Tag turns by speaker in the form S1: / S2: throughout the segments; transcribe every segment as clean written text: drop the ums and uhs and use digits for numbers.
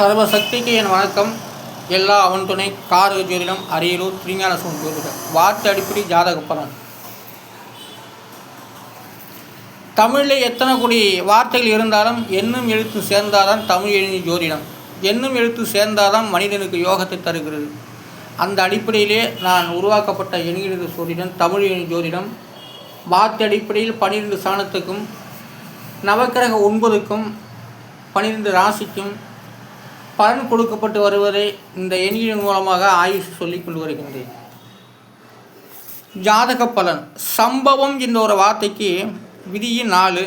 S1: சர்வசக்திக்கு என் வணக்கம். எல்லா அவன் துணை காரக ஜோதிடம் அரியலூர் திருஞான ஜோதிடம் வார்த்தை அடிப்படை ஜாதக பலன். தமிழில் எத்தனை கோடி வார்த்தைகள் இருந்தாலும் எண்ணும் எழுத்து சேர்ந்தாதான் தமிழ் எழுதி ஜோதிடம். எண்ணும் எழுத்து சேர்ந்தாதான் மனிதனுக்கு யோகத்தை தருகிறது. அந்த அடிப்படையிலே நான் உருவாக்கப்பட்ட எண்கிற ஜோதிடம் தமிழ் எழுதி ஜோதிடம். வார்த்தை அடிப்படையில் 12 சாணத்துக்கும் நவக்கிரக 9க்கும் 12 ராசிக்கும் பலன் கொடுக்கப்பட்டு வருவதை இந்த எண்களின் மூலமாக ஆய்வு சொல்லிக் கொண்டு வருகின்றேன். ஜாதக பலன். சம்பவம் என்ற ஒரு வார்த்தைக்கு விதியின் 4,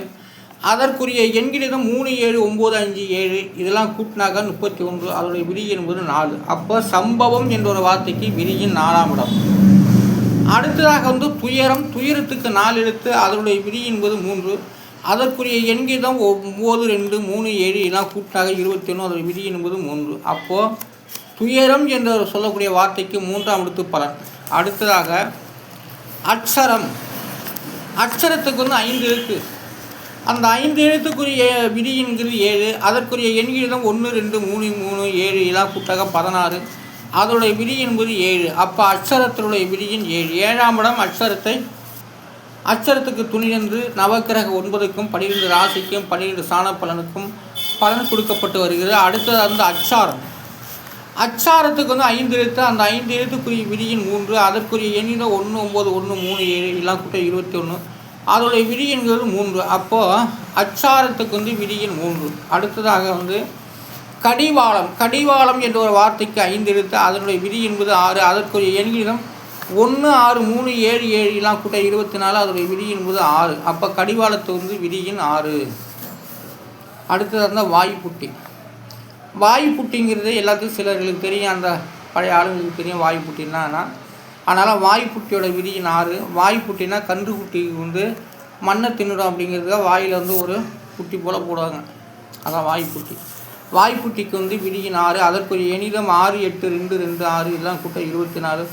S1: அதற்குரிய எண்களிடம் 3, 7, 9, 5, 7 இதெல்லாம் கூட்டினாக 31. அதனுடைய விதி என்பது 4. அப்போ சம்பவம் என்ற ஒரு வார்த்தைக்கு விதியின் 4ஆம் இடம். அடுத்ததாக துயரம். துயரத்துக்கு 4 எழுத்து, அதனுடைய விதி என்பது 3. அதற்குரிய எண்கிதம் 9, 2, 3, 7 இதெல்லாம் கூட்டாக 21. அதோடைய விதி என்பது 3. அப்போது துயரம் என்று சொல்லக்கூடிய வார்த்தைக்கு 3ஆம் இடத்து பலன். அடுத்ததாக அக்ஷரம். அக்ஷரத்துக்கு 5 எழுத்து. அந்த 5 எழுத்துக்குரிய விதி என்கிறது 7. அதற்குரிய எண்கிதம் 1, 2, 3, 3, 7 இதெல்லாம் கூட்டாக 16. அதோடைய விதி என்பது 7. அப்போ அக்ஷரத்தினுடைய விதியின் 7. 7ஆம் இடம் அச்சரத்துக்கு துணியென்று நவக்கிரக 9க்கும் 12 ராசிக்கும் 12 சாண பலனுக்கும் பலன் கொடுக்கப்பட்டு வருகிறது. அடுத்தது அச்சாரம். அச்சாரத்துக்கு 5 எழுத்து. அந்த 5 எழுத்துக்குரிய விதியின் 3. அதற்குரிய எண்ணில் 1, 9, 1, 3, 7 எல்லாம் கூட்ட 21. அதோடைய விதி என்கிறது 3. அப்போது அச்சாரத்துக்கு விதியின் 3. அடுத்ததாக கடிவாளம். கடிவாளம் என்ற ஒரு வார்த்தைக்கு 5 எழுத்து. அதனுடைய விதி என்பது 6. அதற்குரிய எண்களிடம் 1, 6, 3, 7, 7 எல்லாம் கூட்ட 24. அதோடைய விதி என்பது 6. அப்போ கடிவாளத்து விதியின் 6. அடுத்தது வாய்ப்புட்டி. வாய்ப்புட்டிங்கிறது எல்லாத்துக்கும் சிலர்களுக்கு தெரியும், அந்த பழைய ஆளுங்களுக்கு தெரியும் வாய்ப்புட்டின்னா. அதனால் வாய்ப்புட்டியோட விதியின் 6. வாய்ப்புட்டினா கன்று குட்டி மண்ணை தின்னுடும் அப்படிங்கிறதுக்காக வாயில் ஒரு குட்டி போல் போடுவாங்க, அதான் வாய்ப்புட்டி. வாய்ப்புட்டிக்கு விதியின் 6. அதற்குரிய எண்ணிடம் 6, 8, 2, 2, 6 இதெல்லாம் கூட்ட 24.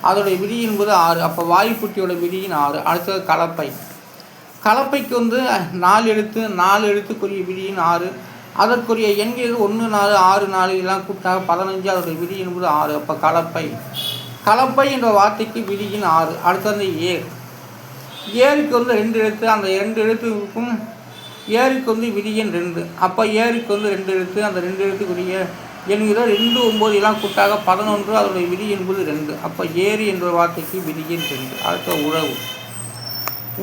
S1: அதோடைய விதி என்பது 6. அப்போ வாய்ப்புட்டியோட விதியின் 6. அடுத்தது கலப்பை. கலப்பைக்கு 4 எழுத்து. 4 எழுத்துக்குரிய விதியின் 6. அதற்குரிய எண்கள் 1, 4, 6, 4 இதெல்லாம் கூட்டாக 15. அதோடைய விதி என்பது 6. அப்போ கலப்பை. கலப்பை என்ற வார்த்தைக்கு விதியின் 6. அடுத்தது ஏர். ஏருக்கு 2 எழுத்து. அந்த 2 எழுத்துக்கும் ஏருக்கு விதியின் 2. அப்போ ஏருக்கு 2 எழுத்து. அந்த 2 எழுத்துக்குரிய என்கிற 2, 9 எல்லாம் கூட்டாக 11. அதனுடைய விதி என்பது 2. அப்போ ஏரி என்ற ஒரு வார்த்தைக்கு விதியின் 2. அடுத்த உழவு.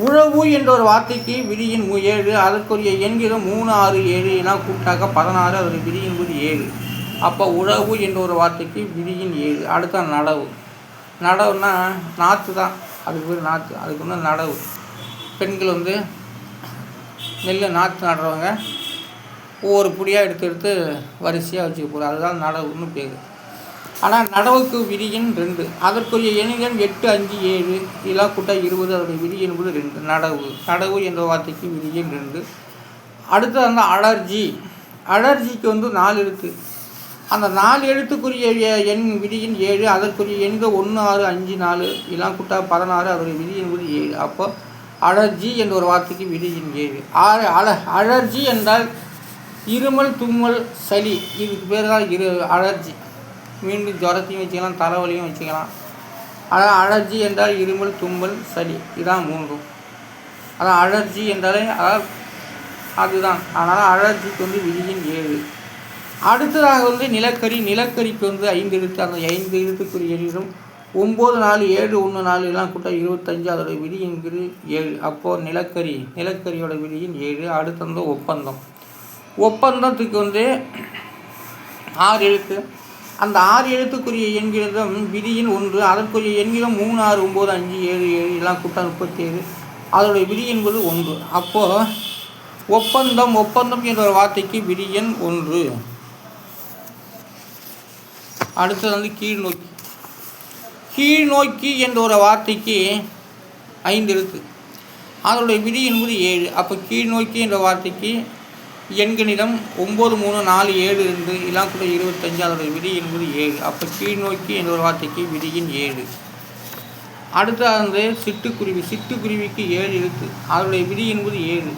S1: உழவு என்ற ஒரு வார்த்தைக்கு விதியின் 7. அதற்குரிய என்கிற 3, 6, 7 எல்லாம் கூட்டாக 16. அதனுடைய விதி என்பது 7. அப்போ உழவு என்ற ஒரு வார்த்தைக்கு விதியின் 7. அடுத்த நடவு. நடவுன்னா நாற்று தான், அதுக்கு பேர் நாற்று. அதுக்கு நடவு. பெண்கள் நெல் நாற்று நடுறவங்க ஒவ்வொரு புடியாக எடுத்து வரிசையாக வச்சுக்க போகிறோம், அதுதான் நடவுன்னு பேர். ஆனால் நடவுக்கு விதியின் 2. அதற்குரிய எண்ணிகள் 8, 5, 7 இதெல்லாம் கூட்ட 20. அதோடைய விதி என்பது 2. நடவு. நடவு என்ற வார்த்தைக்கு விதியின் 2. அடுத்து அலர்ஜி. அலர்ஜிக்கு 4 எழுத்து. அந்த 4 எழுத்துக்குரிய எண் விதியின் 7. அதற்குரிய எண்கள் 1, 6, 5, 4 இதெல்லாம் கூட்ட 16. அதோடைய விதி என்பது 7. அப்போ அலர்ஜி என்ற ஒரு வார்த்தைக்கு விதியின் 7. அலர்ஜி என்றால் இருமல், தும்மல், சளி, இதுக்கு பேர் தான் அலர்ஜி. மீண்டும் ஜுரத்தையும் வச்சுக்கலாம், தலைவலியும் வச்சுக்கலாம். ஆனால் அலர்ஜி என்றால் இருமல், தும்மல், சளி இதுதான் 3. அதான் அலர்ஜி என்றாலே அதுதான். அதனால் அலர்ஜிக்கு விதியின் 7. அடுத்ததாக நிலக்கரி. நிலக்கரிக்கு 5 எழுத்து. அந்த 5 எழுத்துக்குரிய எண்ணிலும் 9, 4, 7, 1, 4 எல்லாம் கூட்ட 25. அதோடைய விதி என்கிறது 7. அப்போது நிலக்கரியோட விதியின் 7. அடுத்து ஒப்பந்தம். ஒப்பந்தத்துக்கு 6 எழுத்து. அந்த 6 எழுத்துக்குரிய எண்களிடம் விதியின் 1. அதற்குரிய எண்களிடம் 3, 6, 9, 5, 7, 7 எல்லாம் கூட்டம் 37. அதோடைய விதி என்பது 1. அப்போது ஒப்பந்தம் என்ற ஒரு வார்த்தைக்கு விதியின் 1. அடுத்தது கீழ்நோக்கி. கீழ்நோக்கி என்ற ஒரு வார்த்தைக்கு 5 எழுத்து. அதனுடைய விதி என்பது 7. அப்போ கீழ்நோக்கி என்ற வார்த்தைக்கு எண்களிடம் 9, 3, 4, 7, 2 எல்லாம் கூட 25. அதோடைய விதி என்பது 7. அப்போ கீழ்நோக்கி என்ற ஒரு வார்த்தைக்கு விதியின் 7. அடுத்து சிட்டுக்குருவி. சிட்டுக்குருவிக்கு 7 எழுத்து. அதனுடைய விதி என்பது 7.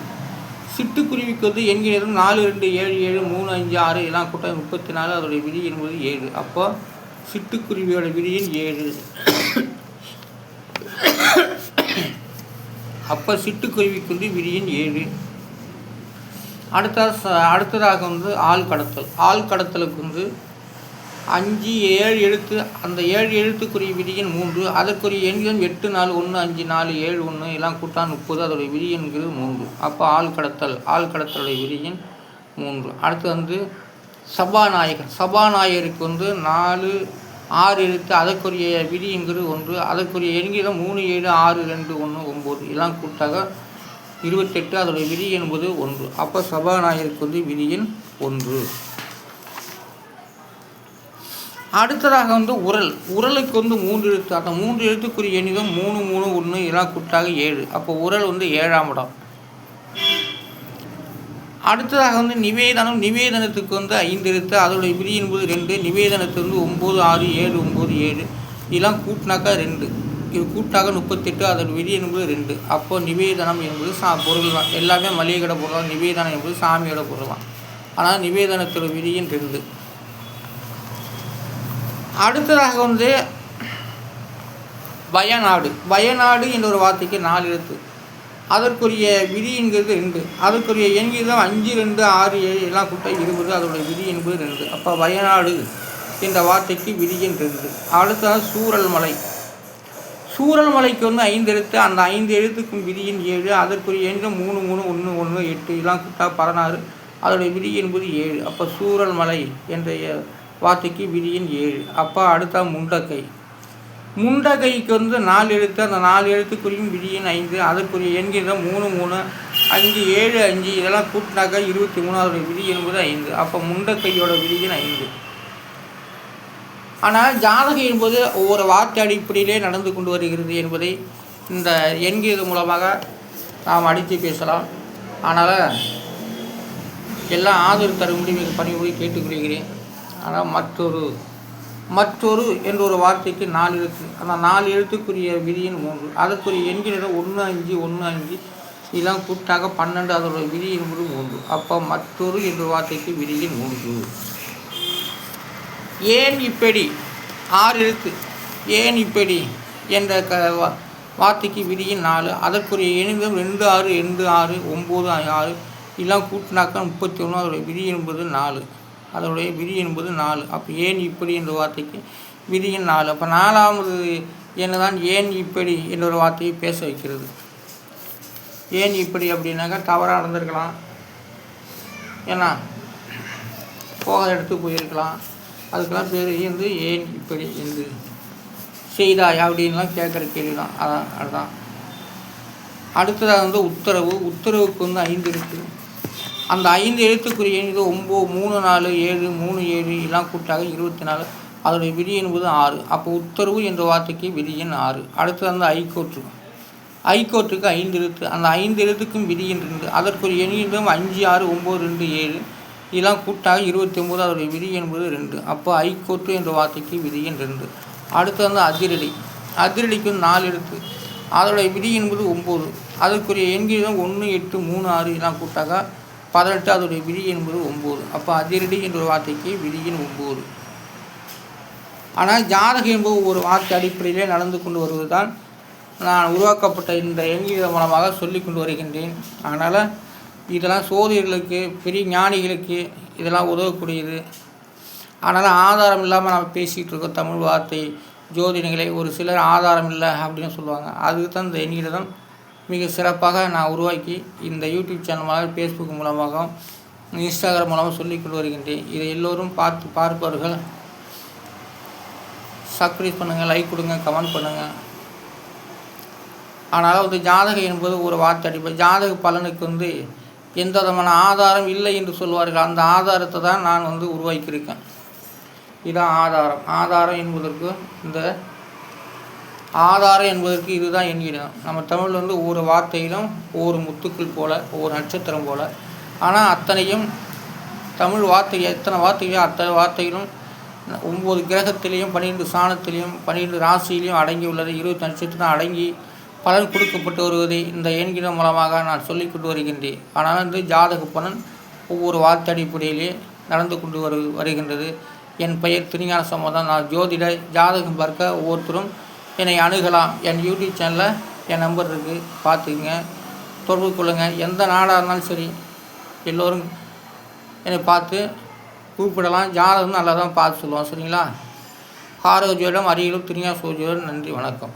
S1: சிட்டுக்குருவிக்கு வந்து எண்கிறதும் 4 2 7 7 3 5 6 இதெல்லாம் கூட்டம் 34. அதோடைய விதி என்பது 7. அப்போ சிட்டுக்குருவியோட விதியின் 7. அப்போ சிட்டுக்குருவிக்கு வந்து விதியின் 7. அடுத்ததாக வந்து ஆள் கடத்தல். ஆள் கடத்தலுக்கு வந்து 5 7 எழுத்து, அந்த 7 எழுத்துக்குரிய விதியின் 3, அதற்குரிய எண்கள் 8 4 1 5 4 7 1 எல்லாம் கூட்டா 30. அதோடைய விதி என்கிறது 3. அப்போ ஆள் கடத்தலுடைய விதியின் 3. அடுத்து வந்து சபாநாயகர். சபாநாயகருக்கு வந்து 4 6 எழுத்து, அதற்குரிய விதி என்கிறது 1, அதற்குரிய எண்கள் 3 7 6 2 1 9 எல்லாம் கூட்டாக 28. அதோடைய விதி என்பது 1. அப்போ சபாநாயகருக்கு வந்து விதியின் 1. அடுத்ததாக வந்து உரலுக்கு வந்து 3 எழுத்து. அந்த 3 எழுத்துக்குரிய எண்ணிலும் 3 3 1 இதெல்லாம் கூட்டாக 7. அப்போ உரல் வந்து 7ஆம் இடம். அடுத்ததாக வந்து நிவேதனத்துக்கு வந்து 5 எழுத்து, அதோடைய விதி என்பது 2. நிவேதனத்துக்கு வந்து 9 6 7 9 7 இதெல்லாம் கூட்டினாக்கா 2. இது கூட்டாக 38. அதோட விதி என்பது 2. அப்போ நிவேதனம் என்பது பொருள் தான். எல்லாமே மளிகை கடை பொருள் தான். நிவேதனம் என்பது சாமியோட பொருள் தான். ஆனால் நிவேதனத்தோட விதியின் 2. அடுத்ததாக வந்து வயநாடு என்ற ஒரு வார்த்தைக்கு 4 எழுத்து, அதற்குரிய விதி என்கிறது 2, அதற்குரிய எண்கிதம் 5 2 6 7 எல்லாம் கூட்ட 20. அதோடைய விதி என்பது 2. அப்போ வயநாடு என்ற வார்த்தைக்கு விதியின் 2. அடுத்ததாக சூரல் மலைக்கு வந்து 5 எழுத்து, அந்த 5 எழுத்துக்கும் விதியின் 7, அதற்குரிய எண்கள் 3 3 1 1 8 எல்லாம் கூட்டா 16. அதோடைய விதி என்பது 7. அப்போ சூரல் மலை என்ற வார்த்தைக்கு விதியின் 7. அப்போ அடுத்த முண்டகைக்கு வந்து 4 எழுத்து, அந்த 4 எழுத்துக்குரியும் விதியின் 5, அதற்குரிய எண்கிற 3 3 5 7 5 இதெல்லாம் கூட்டினாக்கா 23. அதோடைய விதி என்பது 5. அப்போ முண்டகையோட விதியின் 5. ஆனால் ஜாதகம் என்பது ஒவ்வொரு வார்த்தை அடிப்படையிலே நடந்து கொண்டு வருகிறது என்பதை இந்த எண்கிறது மூலமாக நாம் அடித்து பேசலாம். ஆனால் எல்லாம் ஆதரவு தரும்படி மிக பணிபுரி கேட்டுக்கொள்கிறேன். ஆனால் மற்றொரு என்ற ஒரு வார்த்தைக்கு 4 எழுத்து, அந்த 4 எழுத்துக்குரிய விதியின் 3, அதற்குரிய எண்களிடம் 1 5 1 5 இதெல்லாம் கூட்டாக 12. அதோட விதி என்பது 3. அப்போ மற்றொரு என்ற வார்த்தைக்கு விதியின் 3. ஏன் இப்படி 6 எழுத்து, ஏன் இப்படி என்ற வார்த்தைக்கு விதியின் 4, அதற்குரிய எண்ணிலும் 2 6 2 6 9 6 இதெல்லாம் கூட்டினாக்கா 31. அதோடைய விதி என்பது 4. அதோடைய விதி என்பது 4. அப்போ ஏன் இப்படி என்ற வார்த்தைக்கு விதியின் 4. அப்போ 4வது என்னதான் ஏன் இப்படி என்ற ஒரு வார்த்தையை பேச வைக்கிறது. ஏன் இப்படி அப்படின்னாக்கா தவறாக நடந்திருக்கலாம், ஏன்னா போகாத இடத்துக்கு போயிருக்கலாம், அதுக்கெல்லாம் பேர் வந்து ஏன் இப்படி என்று செய்தாய் அப்படின்லாம் கேட்குற கேள்வி தான். அதுதான். அடுத்ததாக வந்து உத்தரவுக்கு வந்து 5 எழுத்து, அந்த 5 எழுத்துக்குரிய எண்ணிது 9 3 4 7 3 7 எல்லாம் கூட்டாக 24. அதோடைய விதி என்பது 6. அப்போ உத்தரவு என்ற வார்த்தைக்கு விதியின் 6. அடுத்தது வந்து ஹைகோர்ட்டுக்கு 5 எழுத்து, அந்த 5 எழுத்துக்கும் விதியின் 2, அதற்குரிய எண்ணிலும் 5 6 9 2 7 இதெல்லாம் கூட்டாக 29. அதோடைய விதி என்பது 2. அப்போ ஹைகோர்ட்டு என்ற வார்த்தைக்கு விதியின் 2. அடுத்து வந்து அதிரடிக்கு 4 எழுத்து, அதோடைய விதி என்பது 9, அதற்குரிய எண்களிலும் 1 8 3 6 இதெல்லாம் கூட்டாக 18. அதோடைய விதி என்பது 9. அப்போ அதிரடி என்ற வார்த்தைக்கு விதியின் 9. ஆனால் ஜாதகம் என்பது ஒரு வார்த்தை அடிப்படையிலே நடந்து கொண்டு வருவது தான் நான் உருவாக்கப்பட்ட இந்த எண்கிற மூலமாக சொல்லி கொண்டு வருகின்றேன். அதனால் இதெல்லாம் சோதிடர்களுக்கு பெரிய ஞானிகளுக்கு இதெல்லாம் உதவக்கூடியது. அதனால் ஆதாரம் இல்லாமல் நம்ம பேசிகிட்டு இருக்கோம் தமிழ் வார்த்தை ஜோதிடங்களை. ஒரு சிலர் ஆதாரம் இல்லை அப்படின்னு சொல்லுவாங்க. அதுக்கு தான் இந்த எண்கிடம் மிக சிறப்பாக நான் உருவாக்கி இந்த யூடியூப் சேனல் மூலமாக, ஃபேஸ்புக் மூலமாக, இன்ஸ்டாகிராம் மூலமாக சொல்லிக் கொண்டு வருகின்றேன். இதை எல்லோரும் பார்ப்பவர்கள் சப்ஸ்கிரைப் பண்ணுங்கள், லைக் கொடுங்க, கமெண்ட் பண்ணுங்கள். ஆனால் வந்து ஜாதகம் என்பது ஒரு வார்த்தை அடிப்படை. ஜாதக பலனுக்கு வந்து எந்த விதமான ஆதாரம் இல்லை என்று சொல்வார்கள். அந்த ஆதாரத்தை தான் நான் வந்து உருவாக்கியிருக்கேன். இதுதான் ஆதாரம் என்பதற்கு இதுதான் எண்ணிடம். நம்ம தமிழில் வந்து ஒவ்வொரு வார்த்தையிலும் ஒவ்வொரு முத்துக்கள் போல், ஒவ்வொரு நட்சத்திரம் போல். ஆனால் அத்தனையும் தமிழ் வார்த்தை எத்தனை வார்த்தைகளோ அத்தனை வார்த்தைகளும் 9 கிரகத்திலையும் 12 சாணத்திலையும் 12 ராசியிலையும் அடங்கி உள்ளது. 20 நட்சத்திரம் அடங்கி பலன் கொடுக்கப்பட்டு வருவதை இந்த எண்கிற மூலமாக நான் சொல்லிக்கொண்டு வருகின்றேன். ஆனால் வந்து ஜாதக பலன் ஒவ்வொரு வார்த்தை அடிப்படையிலே நடந்து கொண்டு வருகின்றது. என் பெயர் திருஞான சம்பந்தன். நான் ஜோதிட ஜாதகம் பார்க்க ஒவ்வொருத்தரும் என்னை அணுகலாம். என் யூடியூப் சேனலில் என் நம்பர் இருக்குது, பார்த்துக்குங்க, தொடர்பு கொள்ளுங்கள். எந்த நாடாக இருந்தாலும் சரி எல்லோரும் என்னை பார்த்து கூப்பிடலாம். ஜாதகம் நல்லா தான் பார்த்து சொல்லுவோம். சரிங்களா? ஆரோக்கியம் அரியலூர் திருஞான சோதிடம். நன்றி, வணக்கம்.